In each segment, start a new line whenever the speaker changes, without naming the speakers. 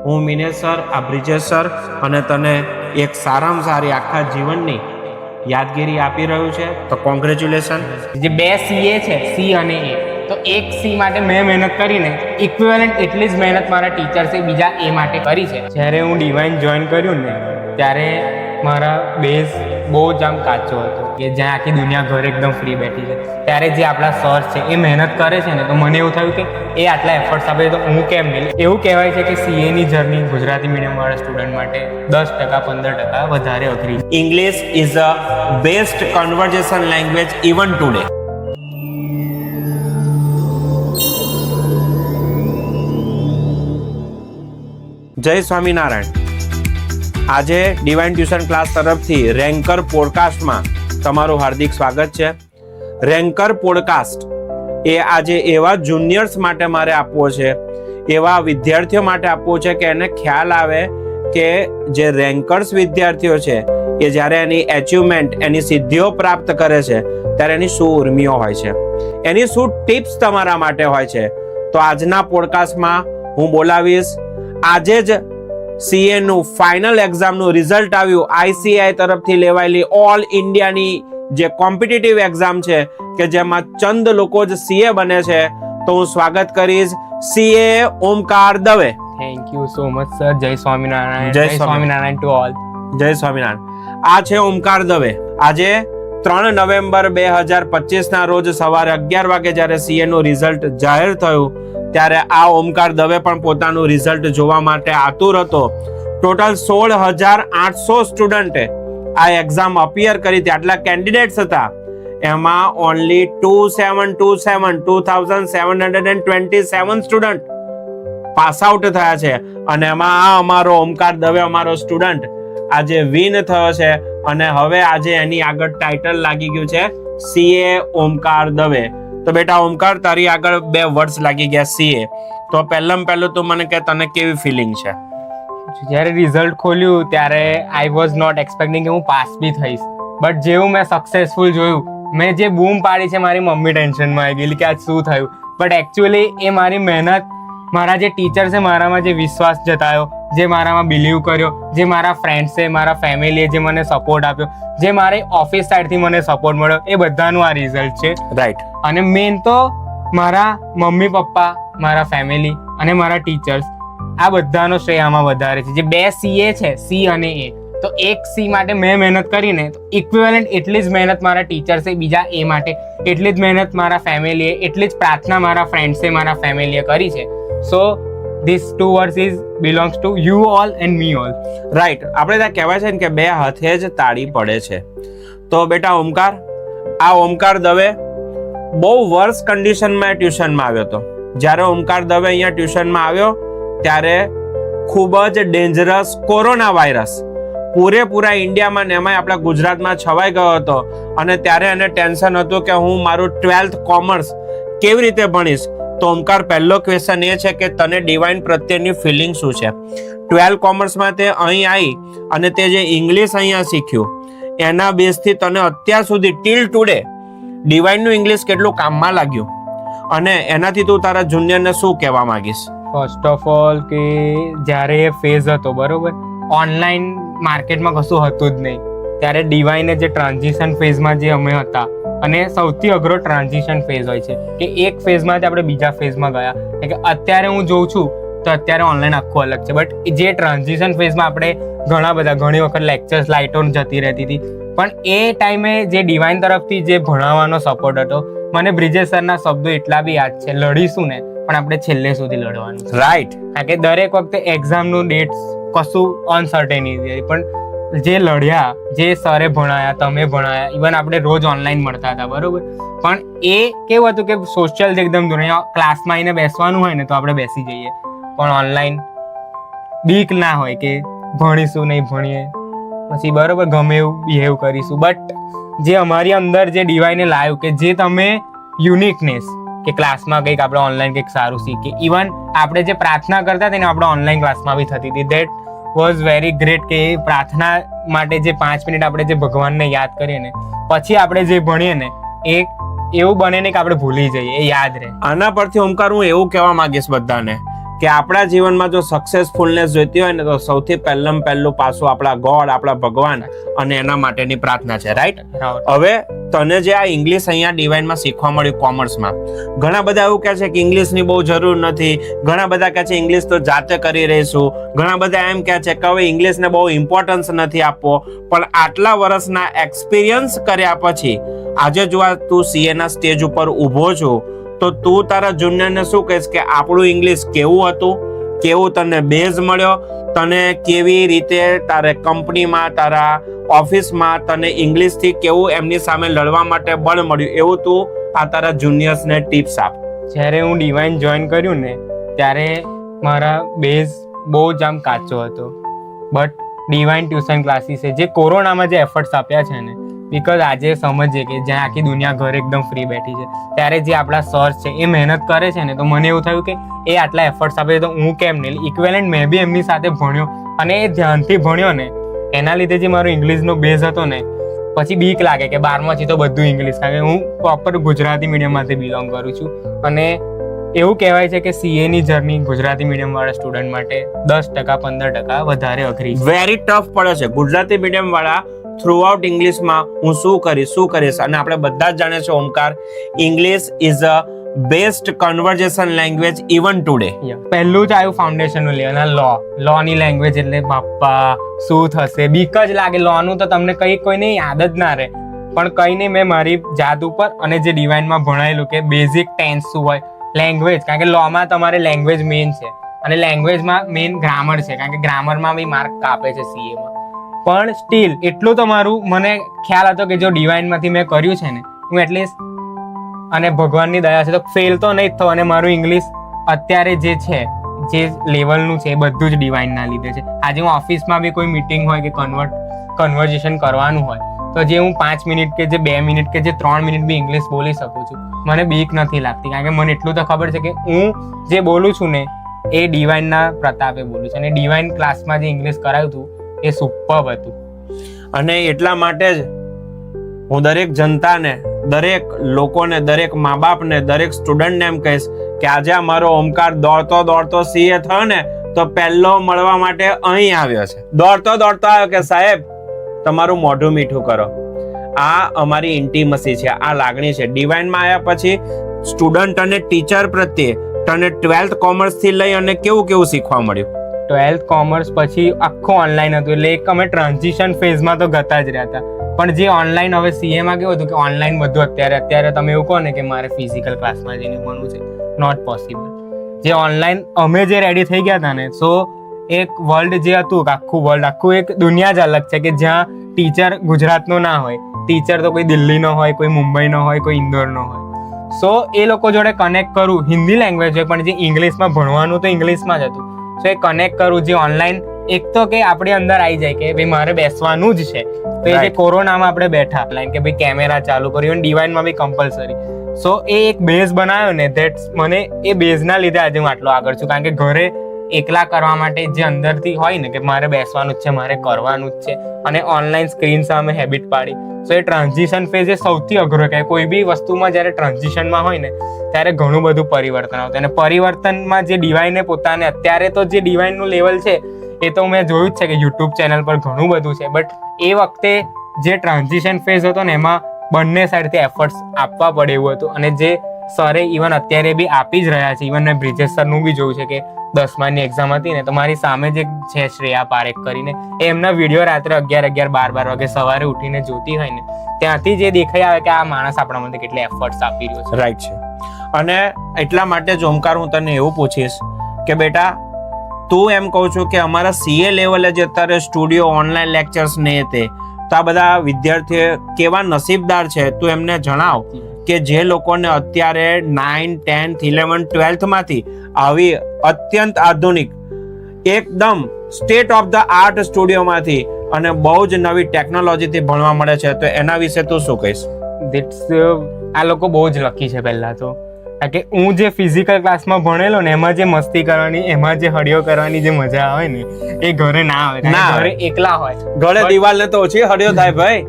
હું મિનેશ સર, આ બ્રિજેશ સર અને તને એક સારામાં સારી આખા જીવનની યાદગીરી આપી રહ્યું છે. તો કોંગ્રેચ્યુલેશન.
જે બે સીએ છે, સી અને એ, તો એક સી માટે મેં મહેનત કરીને ઇક્વિવેલન્ટ એટલી જ મહેનત મારા ટીચર્સે બીજા એ માટે કરી છે. જ્યારે હું ડિવાઇન જોઈન કર્યું ને ત્યારે મારા બેઝ બહુ જ આમ કાચો હતો કે જ્યાં આખી દુનિયા ઘરે એકદમ ફ્રી બેઠી છે. ત્યારે જે આપણા સર છે એ મહેનત કરે છે ને, તો મને એવું થયું કે એ આટલા એફર્ટ્સ આપે તો હું કેમ નહીં. એવું કહેવાય છે કે સીએની જર્ની ગુજરાતી મીડિયમવાળા સ્ટુડન્ટ માટે 10% 15% વધારે અઘરી છે.
English is the best conversation language even today. જય સ્વામિનારાયણ. આજે ડિવાઇન ટ્યુશન ક્લાસ તરફથી રેન્કર પોડકાસ્ટમાં તમારું હાર્દિક સ્વાગત છે. રેન્કર પોડકાસ્ટ એ આજે એવા જુનિયર્સ માટે મારે આપવો છે, એવા વિદ્યાર્થીઓ માટે આપવો છે કે એને ખ્યાલ આવે કે જે રેન્કર્સ વિદ્યાર્થીઓ છે એ જ્યારે એની એચિવમેન્ટ, એની સિદ્ધિઓ પ્રાપ્ત કરે છે ત્યારે એની શું ઉર્મિઓ હોય છે, એની શું ટિપ્સ તમારા માટે હોય છે. તો આજના પોડકાસ્ટમાં હું બોલાવીશ. આજે જ સીએ નું ફાઇનલ એક્ઝામનું રિઝલ્ટ આવ્યું. આઈસીઆઈ તરફથી લેવાયેલી ઓલ ઇન્ડિયાની જે કોમ્પિટિટિવ એક્ઝામ છે કે જેમાં ચંદ લોકો જ સીએ બને છે. તો હું સ્વાગત કરીશ CA Omkar Dave.
Thank you so much sir. જય સ્વામિનારાયણ.
જય
જય સ્વામિનારાયણ ટુ ઓલ.
જય સ્વામિનારાયણ. આ છે ઓમકાર દવે. આજે 3 નવેમ્બર 2025 ના રોજ સવારે 11 વાગે જ્યારે સીએ નું રિઝલ્ટ જાહેર થયું ત્યારે આ ઓમકાર દવે પણ પોતાનું રિઝલ્ટ જોવા માટે આતુર હતો. ટોટલ 16,800 સ્ટુડન્ટે આ એક્ઝામ અપિયર કરી હતી. આટલા કેન્ડિડેટ્સ હતા. એમાં ઓનલી 2727 સ્ટુડન્ટ પાસ આઉટ થયા છે અને એમાં આ અમારો ઓમકાર દવે, અમારો સ્ટુડન્ટ આજે વિન થયો છે અને હવે આજે એની આગળ ટાઇટલ લાગી ગયું છે સીએ ઓમકાર દવે. તો બેટા ઓમકાર, તારી આગળ 2 વર્ડ્સ લાગી ગયા સીએ. તો પહેલું તું મને કે તને કેવી ફિલિંગ છે?
જ્યારે રિઝલ્ટ ખોલ્યું ત્યારે આઈ વોઝ નોટ એક્સપેક્ટિંગ કે હું પાસ બી થઈશ, બટ જેવું મેં સક્સેસફુલ જોયું, મેં જે બૂમ પાડી છે મારી મમ્મી ટેન્શનમાં આવી ગયેલી કે આજ શું થયું. બટ એકચ્યુઅલી એ મારી મહેનત, મારા જે ટીચર છે મારામાં જે વિશ્વાસ જતાયો, જે મારામાં બિલીવ કર્યો, જે મારા ફ્રેન્ડ્સ છે, મારા ફેમિલીએ જે મને સપોર્ટ આપ્યો, જે મારી ઓફિસ સાઈડથી મને સપોર્ટ મળ્યો, એ બધાનું આ રિઝલ્ટ છે.
રાઈટ.
અને મેન તો મારા મમ્મી પપ્પા, મારા ફેમિલી અને મારા ટીચર્સ, આ બધાનો શ્રેય આમાં વધારે છે. જે 2 સીએ છે, સી અને એ, તો એક સી માટે મેં મહેનત કરીને તો ઇક્વિવેલન્ટ એટલી જ મહેનત મારા ટીચર્સે બીજા એ માટે, એટલી જ મહેનત મારા ફેમિલીએ, એટલી જ પ્રાર્થના મારા ફ્રેન્ડ્સે, મારા ફેમિલીએ કરી છે. So this 2 words is belongs to you all and me all.
Right. આપણે ત્યાં કહેવાય છે ને કે 2 હાથે જ તાળી પડે છે. તો બેટા ઓમકાર, આ ઓમકાર દવે બહુ વર્સ કન્ડિશનમાં ટ્યુશનમાં આવ્યો હતો. જ્યારે ઓમકાર દવે અહીંયા ટ્યુશનમાં આવ્યો ત્યારે ખૂબ જ ડેન્જરસ કોરોના વાયરસ પૂરેપૂરા ઇન્ડિયામાં ને એમાંય આપણા ગુજરાતમાં છવાઈ ગયો હતો. અને ત્યારે એને ટેન્શન હતું કે હું મારું 12th કોમર્સ કેવી રીતે ભણીશ. તો ઓમકાર, પહેલો ક્વેશ્ચન એ છે કે તને ડિવાઇન પ્રત્યેની ફિલિંગ શું છે? 12 કોમર્સમાં તે અહીં આવી અને તે જે ઇંગ્લિશ અહીંયા શીખ્યું એના બેઝથી તને અત્યાર સુધી ટીલ ટુડે ડિવાઇનનું ઇંગ્લિશ કેટલું કામમાં લાગ્યું અને એનાથી તું તારા જુનિયરને શું કહેવા માંગીશ?
ફર્સ્ટ ઓફ ઓલ કે જ્યારે એ ફેઝ હતો, બરોબર, ઓનલાઈન માર્કેટમાં કશું હતું જ નહીં, ત્યારે ડિવાઇને જે ટ્રાન્ઝિશન ફેઝમાં જે અમે હતા, અને સૌથી અઘરો ટ્રાન્ઝિશન ફેઝ હોય છે કે એક ફેઝમાંથી આપણે બીજા ફેઝમાં ગયા. કે અત્યારે હું જોઉં છું તો અત્યારે ઓનલાઈન આખું અલગ છે, બટ જે ટ્રાન્ઝિશન ફેઝમાં આપણે ઘણી વખત લેક્ચર્સ લાઇટો જતી રહેતી હતી, પણ એ ટાઈમે જે ડિવાઇન તરફથી જે ભણાવવાનો સપોર્ટ હતો, મને બ્રિજેશ સરના શબ્દો એટલા બી યાદ છે, લડીશું ને પણ આપણે છેલ્લે સુધી લડવાનું.
રાઈટ.
કારણ કે દરેક વખતે એક્ઝામનું ડેટ્સ કશું અનસર્ટેનિટી, પણ જે લડ્યા, જે સરે ભણાયા, તમે ભણાયા, ઇવન આપણે રોજ ઓનલાઈન મળતા હતા, બરોબર, પણ એ કેવું હતું કે સોશિયલ એકદમ દૂર, ક્લાસમાં આવીને બેસવાનું હોય ને તો આપણે બેસી જઈએ, પણ ઓનલાઈન બીક ના હોય કે ભણીશું નહીં ભણીએ, પછી બરોબર ગમે એવું બિહેવ કરીશું. બટ જે અમારી અંદર જે ડિવાઇને લાવ્યું કે જે તમે યુનિકનેસ, કે ક્લાસમાં કંઈક આપણે ઓનલાઈન કંઈક સારું શીખીએ, ઇવન આપણે જે પ્રાર્થના કરતા હતા ને આપણે ઓનલાઈન ક્લાસમાં બી થતી હતી, દેટ વોઝ વેરી ગ્રેટ. કે પ્રાર્થના માટે જે 5 મિનિટ આપણે જે ભગવાનને યાદ કરીએ ને પછી આપણે જે ભણીએ ને એ એવું બને ને કે આપણે ભૂલી જઈએ, એ યાદ રહે.
આના પરથી ઓમકાર હું એવું કહેવા માંગીશ બધાને કે આપણા જીવનમાં જો સક્સેસફુલનેસ જોઈતી હોય ને તો સૌથી પહેલું પાસું આપણા ગોડ, આપણા ભગવાન અને એના માટેની પ્રાર્થના છે, રાઈટ? હવે તને જે આ ઇંગ્લિશ અહીંયા ડિવાઇનમાં શીખવા મળ્યું કોમર્સમાં, ઘણા બધા એવું કહે છે કે ઇંગ્લિશની બહુ જરૂર નથી, ઘણા બધા કહે છે ઇંગ્લિશ તો જાતે કરી રહીશું, ઘણા બધા એમ કહે છે કે હવે ઇંગ્લિશને બહુ ઇમ્પોર્ટન્સ નથી આપવો, પણ આટલા વર્ષના એક્સપિરિયન્સ કર્યા પછી આજે જો આ તું CA ના સ્ટેજ ઉપર ઊભો છો તો તું તારા જુનિયરને શું કહીશ કે આપણું ઇંગ્લિશ કેવું હતું, કેવું તને બેઝ મળ્યો, તને કેવી રીતે તારે કંપનીમાં, તારા ઓફિસમાં તને ઇંગ્લિશથી કેવું એમની સામે લડવા માટે બળ મળ્યું, એવું તું આ તારા જુનિયર્સને ટિપ્સ આપ.
જ્યારે હું ડિવાઇન જોઈન કર્યું ને ત્યારે મારા બેઝ બહુ જ આમ કાચો હતો, બટ ડિવાઇન ટ્યુશન ક્લાસીસે જે કોરોનામાં જે એફર્ટ્સ આપ્યા છે ને, બિકોઝ આજે સમજીએ કે જ્યાં આખી દુનિયા ઘરે એકદમ ફ્રી બેઠી છે ત્યારે જે આપણા સર છે એ મહેનત કરે છે ને, તો મને એવું થયું કે એ આટલા એફર્ટ્સ આપે છે તો હું કેમ નહીં. ઇક્વેલન્ટ મેં બી એમની સાથે ભણ્યો અને એ ધ્યાનથી ભણ્યો ને, એના લીધે જે મારો ઇંગ્લિશનો બેઝ હતો ને, પછી બીક લાગે કે 12માંથી તો બધું ઇંગ્લિશ, કારણ કે હું પ્રોપર ગુજરાતી મીડિયમમાંથી બિલોંગ કરું છું અને એવું કહેવાય છે કે CA ની જર્ની ગુજરાતી મીડિયમ વાળા સ્ટુડન્ટ માટે 10% 15% વધારે અઘરી છે.
વેરી ટફ પડે છે. ગુજરાતી મીડિયમ વાળા થ્રુઆઉટ ઇંગ્લિશમાં હું શું કરીશ, અને આપણે બધા જ જાણીએ છીએ Omkar, English is a best conversion language even today.
પહેલું જ આવ્યું ફાઉન્ડેશનનું લેવલ, લો ની લેંગ્વેજ એટલે બાપા શું થશે, બીક જ લાગે. લો નું તો તમને કોઈને યાદ જ ના રહે, પણ કંઈ નહીં, મેં મારી જાત ઉપર અને જે ડિવાઇનમાં ભણાયેલું કે બેઝિક ટેન્સ શું હોય, લેંગ્વેજ, કારણ કે લોમાં તમારે લેંગ્વેજ મેઇન છે અને લેંગ્વેજમાં મેઇન ગ્રામર છે, કારણ કે ગ્રામરમાં બી માર્ક કાપે છે CA માં. પણ સ્ટીલ એટલું તો મારું મને ખ્યાલ હતો કે જો ડિવાઇનમાંથી મેં કર્યું છે ને, હું એટલીસ્ટ, અને ભગવાનની દયા છે તો ફેલ તો નહીં જ થયું. અને મારું ઇંગ્લિશ અત્યારે જે છે, જે લેવલનું છે એ બધું જ ડિવાઇનના લીધે છે. આજે હું ઓફિસમાં બી કોઈ મીટિંગ હોય કે કન્વર્ઝેશન કરવાનું હોય તો જે હું 5 મિનિટ કે જે 2 મિનિટ કે જે 3 મિનિટ બી ઇંગ્લિશ બોલી શકું છું, મને બીક નથી લાગતી, કારણ કે મને એટલું તો ખબર છે કે હું જે બોલું છું ને એ ડિવાઇનના પ્રતાપે બોલું છું. અને ડિવાઇન ક્લાસમાં જે ઇંગ્લિશ કરાવ્યું હતું એ સુપર્બ હતું.
અને એટલા માટે જ હું દરેક જનતાને, દરેક લોકોને, દરેક મા બાપને, દરેક સ્ટુડન્ટને એમ કહીશ કે આજે અમારો ઓમકાર દોડતો CA થયો ને તો પહેલો મળવા માટે અહીં આવ્યો છે. દોડતો આવ્યો કે સાહેબ તમારું મોઢું મીઠું કરો. આ અમારી ઇન્ટિમસી છે, આ લાગણી છે. ડિવાઇનમાં આવ્યા પછી સ્ટુડન્ટ અને ટીચર પ્રત્યે તને 12th કોમર્સ થી લઈ અને કેવું શીખવા મળ્યું?
12th કોમર્સ પછી આખું ઓનલાઈન હતું, એટલે એક અમે ટ્રાન્ઝિશન ફેઝમાં તો જતા જ રહ્યા હતા. પણ જે ઓનલાઈન હવે CA માં કેવું હતું કે ઓનલાઈન બધું અત્યારે તમે એવું કહો ને કે મારે ફિઝિકલ ક્લાસમાં જઈને ભણવું છે, નોટ પોસિબલ. જે ઓનલાઈન અમે જે રેડી થઈ ગયા હતા ને, સો એક વર્લ્ડ જે હતું, આખું એક દુનિયા જ અલગ છે કે જ્યાં ટીચર ગુજરાતનો ના હોય, ટીચર તો કોઈ દિલ્હીનો હોય, કોઈ મુંબઈનો હોય, કોઈ ઇન્દોરનો હોય. સો એ લોકો જોડે કનેક્ટ કરું, હિન્દી લેંગ્વેજ હોય પણ જે ઇંગ્લિશમાં ભણવાનું તો ઇંગ્લિશમાં જ હતું. સો એ કનેક્ટ કરું, જે ઓનલાઈન એક તો કે આપણી અંદર આવી જાય કે ભાઈ મારે બેસવાનું જ છે. તો એ જે કોરોનામાં આપણે બેઠા લાઈન કે ભાઈ કેમેરા ચાલુ કર્યું, ડિવાઇનમાં બી કમ્પલસરી. સો એ એક બેઝ બનાવ્યો ને, ધેટ્સ મને એ બેઝના લીધે આજે હું આટલો આગળ છું, કારણ કે ઘરે એકલા કરવા માટે જે અંદરથી હોય ને કે મારે બેસવાનું જ છે, મારે કરવાનું જ છે, અને ઓનલાઈન સ્ક્રીન સામે હેબિટ પાડી. સો એ ટ્રાન્ઝિશન ફેઝ એ સૌથી અઘરો કે કોઈ બી વસ્તુમાં જ્યારે ટ્રાન્ઝિશનમાં હોય ને ત્યારે ઘણું બધું પરિવર્તન આવતું. અને પરિવર્તનમાં જે ડિવાઇને પોતાને, અત્યારે તો જે ડિવાઇનનું લેવલ છે એ તો મેં જોયું જ છે કે YouTube ચેનલ પર ઘણું બધું છે, બટ એ વખતે જે ટ્રાન્ઝિશન ફેઝ હતો ને એમાં બંને સાઈડથી એફર્ટ્સ આપવા પડે એવું હતું. અને જે સરે ઇવન અત્યારે બી આપી જ રહ્યા છે, ઇવન મેં બ્રિજેશ સરનું બી જોયું છે કે 10માની એક્ઝામ હતી ને તો મારી સામે જે છે શ્રેયા પારેખ કરીને, એમના વિડીયો રાત્રે 11, 12 વાગે સવારે ઉઠીને જોતી હોય ને, ત્યાંથી જે દેખાઈ આવે કે આ માણસ આપણા માટે કેટલે એફર્ટ્સ આપી રહ્યો છે.
રાઈટ છે. અને એટલા માટે જ ઓમકાર હું તને એવું પૂછીશ કે બેટા તું એમ કહું છું કે અમારા CA લેવલે જે અત્યારે સ્ટુડિયો, ઓનલાઈન લેક્ચર્સ ને તે, તો આ બધા વિદ્યાર્થીઓ કેવા નસીબદાર છે, તું એમને જણાવ કે જે લોકોને અત્યારે 9, 10, 11, 12th માંથી આવી અત્યંત આધુનિક એકદમ સ્ટેટ ઓફ ધ આર્ટ સ્ટુડિયોમાંથી અને બહુ જ નવી ટેકનોલોજીથી ભણવા મળે છે, તો એના વિશે તું શું કહીશ?
આ લોકો બહુ જ લકી છે. પહેલા તો કારણ કે હું જે ફિઝિકલ ક્લાસમાં ભણેલો ને એમાં જે મસ્તી કરવાની, એમાં જે હળિયો કરવાની જે મજા આવે ને એ ઘરે ના આવે, ઘરે એકલા હોય.
ઘરે દિવાલ ને તો ઓછી હળિયો થાય ભાઈ.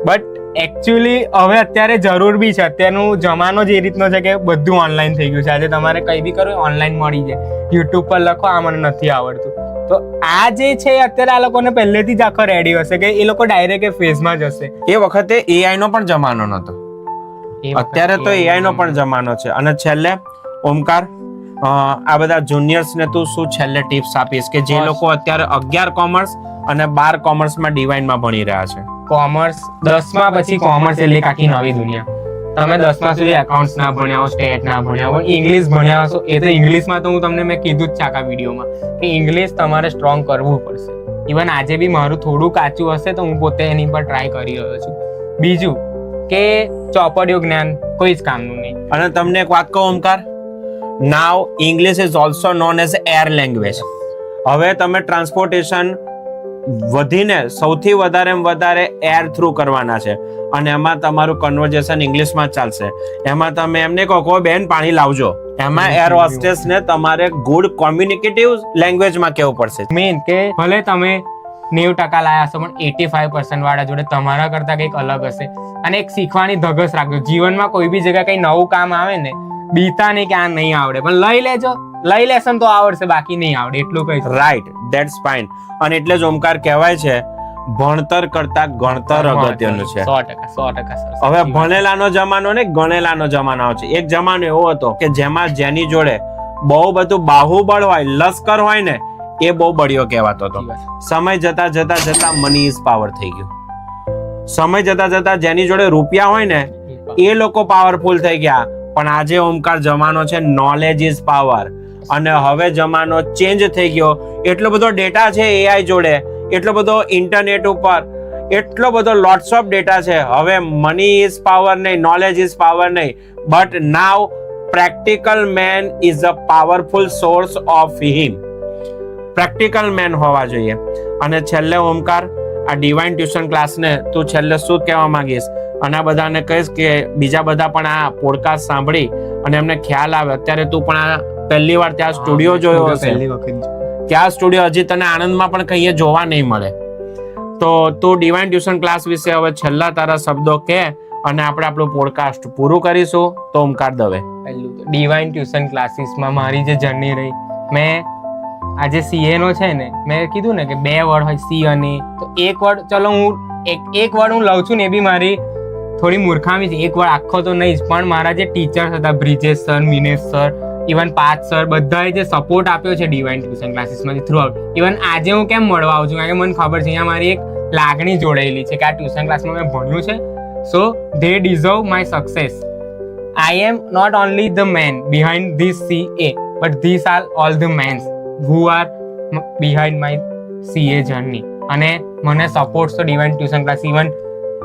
બટ એકચ્યુઅલી હવે અત્યારે જરૂર બી છે. અત્યારનું જમાનો જ એ રીતનો છે કે બધું ઓનલાઈન થઈ ગયું છે. આજે તમારે કંઈ બી કરવું ઓનલાઈન મળી જાય. યુટ્યુબ પર લખો આ મને નથી આવડતું, તો આ જે છે અત્યારે આ લોકોને પહેલેથી જ આખો રેડી હશે કે એ લોકો ડાયરેક્ટ ફેઝમાં જ હશે.
એ વખતે એઆઈ નો પણ જમાનો નતો, અત્યારે તો એઆઈ નો પણ જમાનો છે. અને છેલ્લે ઓમકાર, આ બધા જુનિયર્સ ને તું શું છેલ્લે ટિપ્સ આપીશ કે જે લોકો અત્યારે 11 કોમર્સ અને 12 કોમર્સમાં ડિવાઇનમાં ભણી રહ્યા છે?
કોમર્સ 10માં પછી કોમર્સ એટલે એક આખી નવી દુનિયા. તમે 10માં સુધી એકાઉન્ટ્સ ના ભણ્યા હો, સ્ટેટ ના ભણ્યા હો, ઇંગ્લિશ ભણ્યા હશો. એ તો ઇંગ્લિશમાં તો હું તમને મેં કીધું જ છે આખા વિડીયોમાં કે ઇંગ્લિશ તમારે સ્ટ્રોંગ કરવું પડશે. ઇવન આજે બી મારું થોડું કાચું હશે તો હું પોતે એની પર ટ્રાય કરી રહ્યો છું. બીજું કે ચોપડીયું જ્ઞાન કોઈ જ કામનું નહીં.
અને તમને એક વાત કહું Omkar, now English is also known as air language. હવે તમે ટ્રાન્સપોર્ટેશન વધીને સૌથી વધારે એર થ્રુ કરવાના છે અને એમાં તમારું કન્વર્ઝેશન ઇંગ્લિશમાં ચાલશે. એમાં તમે એમને કહો બેન પાણી લાવજો, એમાં એર હોસ્ટેસ ને તમારે ગુડ કોમ્યુનિકેટિવ લેંગ્વેજમાં કહેવું પડશે.
મેન કે ભલે તમે 90% લાયા હશો પણ 85% વાળા જોડે તમારા કરતા કંઈક અલગ હશે. અને એક શીખવાની ધગસ રાખજો. જીવનમાં કોઈ બી જગ્યાએ કંઈ નવું કામ આવે ને, બીતા નહીં કે આ નહીં આવડે, પણ લઈ લેજો. લઈ લેશો તો આવડશે, બાકી નહીં આવડે, એટલું કઈ.
Right, that's fine. અને એટલે જ ઓમકાર કહેવાય છે ભણતર કરતા ગણતર અગત્યનું છે.
100%.
હવે ભણેલાનો જમાનો ને ગણેલાનો જમાનો છે. એક જમાનો એવો હતો કે જેમાં જેની જોડે બહુ બધું બાહુબળ હોય, લશ્કર હોય ને, એ બહુ બળિયો કહેવાતો હતો. સમય જતા મની ઇઝ પાવર થઈ ગયું. સમય જતા જેની જોડે રૂપિયા હોય ને એ લોકો પાવરફુલ થઈ ગયા. પણ આજે ઓમકાર જમાનો છે નોલેજ ઇઝ પાવર. અને હવે જમાનો ચેન્જ થઈ ગયો. એટલો બધો ડેટા છે એઆઈ જોડે, એટલો બધો ઇન્ટરનેટ ઉપર, એટલો બધો લોટ્સ ઓફ ડેટા છે. હવે મની ઇઝ પાવર નહીં, નોલેજ ઇઝ પાવર નહીં, but now practical man is a powerful source of him. Practical man હોવા જોઈએ. અને છેલ્લે ઓમકાર, આ ડિવાઇન ટ્યુશન ક્લાસને તું છેલ્લે શું કહેવા માંગીશ? અને આ બધાને કહીશ કે બીજા બધા પણ આ પોડકાસ્ટ સાંભળી અને એમને ખ્યાલ આવે. અત્યારે તું પણ આ પહેલી વાર ત્યાં સ્ટુડિયો જોયો હશે, ત્યાં સ્ટુડિયો હજી તને આણંદમાં પણ કહીએ જોવા નહીં મળે. તો તું ડિવાઇન ટ્યુશન ક્લાસ વિશે હવે છેલ્લા તારા શબ્દો કે અને આપણે આપણું પોડકાસ્ટ પૂરું કરીશું. તો ઓમકાર દવે,
પહેલું તો ડિવાઇન ટ્યુશન ક્લાસીસમાં મારી જે જર્ની રહી, મેં આજે સીએ નો છે ને, મેં કીધું ને કે 2 વર્ડ હોય સી અને, તો એક વર્ડ, ચલો હું એક વર્ડ હું લઉં છું ને, એ બી મારી થોડી મૂર્ખામી છે. એક વર્ડ આખો તો નહીં જ, પણ મારા જે ટીચર્સ હતા, Brijesh sir, Minesh sir, even Parth sir, બધાએ જે સપોર્ટ આપ્યો છે ડિવાઇન ટ્યુશન ક્લાસીસમાંથી થ્રુ આઉટ. ઇવન આજે હું કેમ મળવા આવું છું, કારણ કે મને ખબર છે અહીંયા મારી એક લાગણી જોડાયેલી છે કે આ ટ્યુશન ક્લાસમાં મેં ભણ્યું છે. So they deserve my success. I am not only the man behind this CA, but this are all the mens who are behind my CA journey. અને મને સપોર્ટ તો divine tuition class even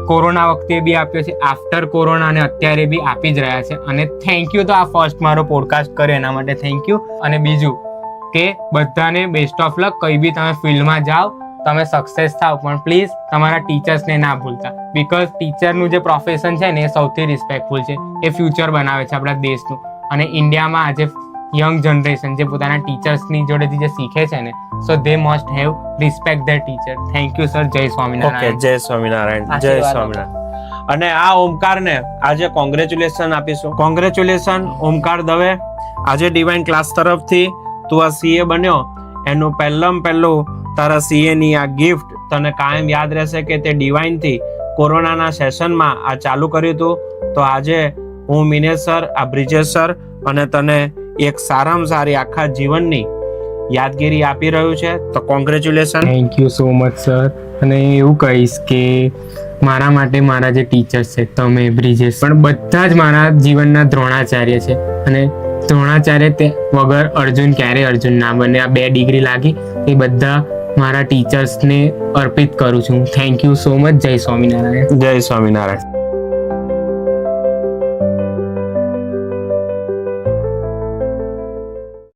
corona વખતે બી આપ્યો છે, after corona અને અત્યારે બી આપી જ રહ્યા છે. અને થેન્ક યુ. તો આ ફર્સ્ટ મારો પોડકાસ્ટ કર્યો એના માટે થેન્ક યુ. અને બીજું કે બધાને બેસ્ટ ઓફ લક. કંઈ બી તમે ફિલ્ડમાં જાઓ, તમે સક્સેસ થાવ, પણ પ્લીઝ તમારા ટીચર્સને ના ભૂલતા. બીકોઝ ટીચરનું જે પ્રોફેશન છે ને એ સૌથી રિસ્પેક્ટફુલ છે. એ ફ્યુચર બનાવે છે આપણા દેશનું. અને ઇન્ડિયામાં આજે યંગ જનરેશન જે પોતાના ટીચર્સની જોડેથી જે શીખે છે ને, so they must have respect their teacher. Thank you sir. જય સ્વામિનારાયણ.
જય સ્વામિનારાયણ. જય સ્વામિનારાયણ. અને આ ઓમકારને આજે કોંગ્રેચ્યુલેશન આપીશું. કોંગ્રેચ્યુલેશન ઓમકાર દવે. આજે ડિવાઇન ક્લાસ તરફથી તું આ CA બન્યો, એનું પહેલું તારા CA ની આ ગિફ્ટ તને કાયમ યાદ રહેશે કે તે ડિવાઇન થી કોરોનાના સેશનમાં આ ચાલુ કર્યું હતું. તો આજે હું મિનેશ સર, આ બ્રિજેશ સર અને તને એક સારામાં સારી આખા જીવનની યાદગીરી આપી રહ્યું છે. તો congratulation.
Thank you so much sir. અને એવું કહીશ કે મારા માટે મારા જે ટીચર્સ છે, તમે, બ્રિજેશ, પણ બધા જ મારા જીવનના દ્રોણાચાર્ય છે. અને દ્રોણાચાર્ય તે વગર અર્જુન ક્યારે અર્જુન ના બને. આ 2 ડિગ્રી લાગી એ બધા મારા ટીચર્સને અર્પિત કરું છું. Thank you so much. જય સ્વામિનારાયણ.
જય સ્વામિનારાયણ.